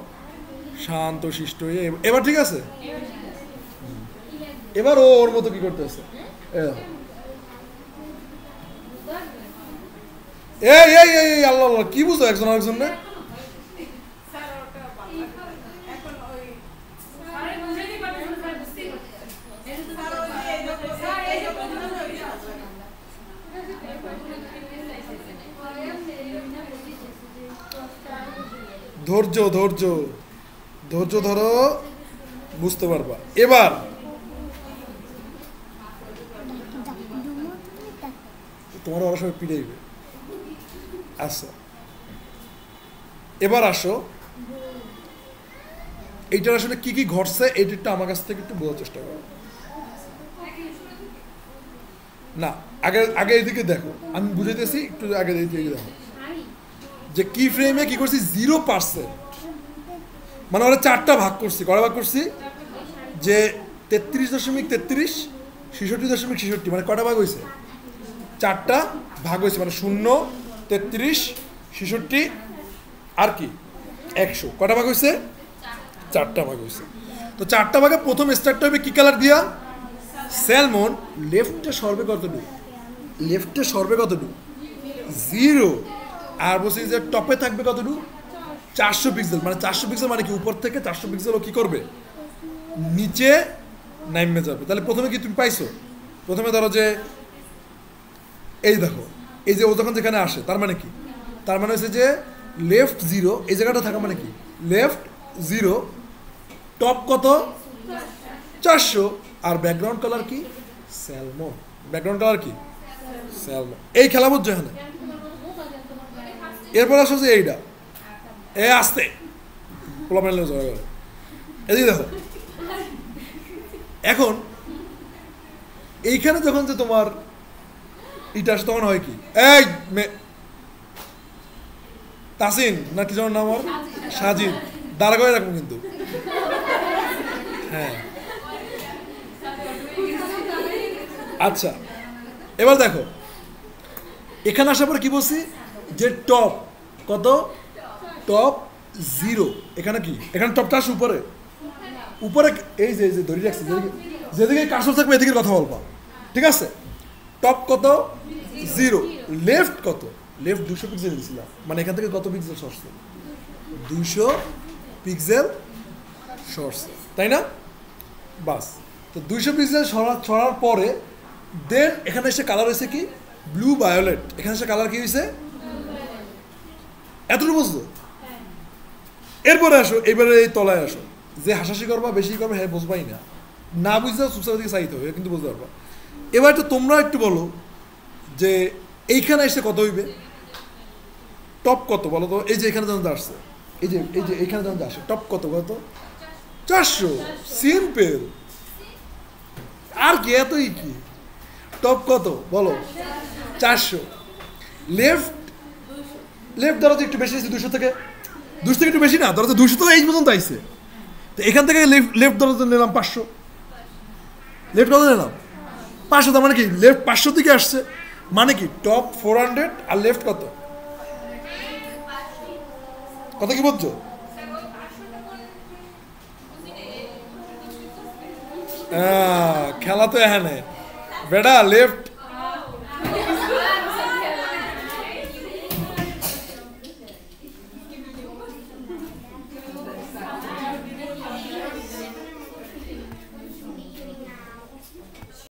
শান্ত শিষ্ট হয়ে এবার ঠিক আছে। এবার ও ওর মতো কি করতেছে, এই এই এই আল্লাহ আল্লাহ কি বুঝো একজন আরেকজন না। ধৈর্য ধৈর্য ধৈর্য ধরো, বুঝতে পারবা। এবার তোমার ওরা সবাই পিড়াইবে। আচ্ছা এবার আসো, এইটার আসলে কি কি ঘটছে এইটা আমার কাছ থেকে একটু বোঝার চেষ্টা করো। না আগে আগে এইদিকে দেখো, আমি বুঝাইতেছি, একটু আগে এইদিকে দেখো যে কি ফ্রেমে কি করছি 0%, মানে ওরা 4টা ভাগ করছি, কটা ভাগ করছি, যে 33.33, 66.66, মানে কটা ভাগ হয়েছে, 4টা ভাগ হয়েছে, মানে 0, 33, 66 আর কি 100 কটা ভাগ হয়েছে 4টা ভাগ হয়েছে তো 4টা ভাগে প্রথম স্টারটা হবে কি কালার দিয়া স্যালমন লেফটে সরবে কতটুকু লেফটে সরবে কতটুকু 0 আর বলছি যে টপে থাকবে কতটুকু 400 পিক্সেল মানে 400 পিক্সেল মানে কি উপর থেকে 400 পিক্সেল ও কি করবে নিচে নামে যাবে তাহলে প্রথমে কি তুমি পাইছো প্রথমে ধরো যে এই দেখো এই যে ও যখন যেখানে আসে তার মানে কি তার মানে হচ্ছে যে লেফট 0 এই জায়গাটা থাকা মানে কি লেফট 0 টপ কত 400 আর ব্যাকগ্রাউন্ড কালার কি স্যালমন ব্যাকগ্রাউন্ড কালার কি স্যালমন এই খেলা বুঝছো এখানে এরপর আসো যে এইটা এ আসতে পোলাপাইন জড়া করে এদিকে দেখো এখন এইখানে যখন যে তোমার এটা আসে তখন হয় কি এই তাসিন না কি যেন নাম আমার সাজিদ দাঁড়া করে রাখবো কিন্তু হ্যাঁ আচ্ছা এবার দেখো এখানে আসার পরে কি বলছি যে টপ কত টপ 0 এখানে কি এখানে টপটা আসে উপরে উপরে এই যে ধরে রাখছি যেদিকে কার্সর থাকবে এদিকে কথা বলবা ঠিক আছে টপ কত 0 লেফট কত লেফট 200 পিক্সেল দিয়েছিলাম মানে এখান থেকে কত পিক্সেল সরছে 200 পিক্সেল সরছে তাই না বাস তো 200 পিক্সেল ছড়ার পরে দেন এখানে এসে কালার হয়েছে কি ব্লু ভায়োলেট এখানে এসে কালার কি হয়েছে এতটুকু বুঝলো এরপরে আসো এবারে এই তলায় আসো যে হাসাহাসি করবা বেশি করবা হ্যাঁ বুঝবাই না না বুঝলেও চুপচাপ দিকে চাইতে হবে কিন্তু বুঝতে পারবা এবার তো তোমরা একটু বলো যে এইখানে এসে কত হইবে টপ কত বলো তো এই যে এখানে যখন আসছে এই যে এইখানে যখন আসে টপ কত 400 সিম্পল আর কি এতই কি টপ কত বলো 400 লেফট ধরো একটু বেশি 200 থেকে একটু বেশি না ধরো 200 তো এই পর্যন্ত আইছে তো এখান থেকে লেফট ধরো নিলাম 500 লেফট কত নিলাম 500 তার মানে কি লেফট 500 দিকে আসছে মানে কি টপ 400 আর লেফট কত কি বলছো খেলা তো এখানে বেটা লেফট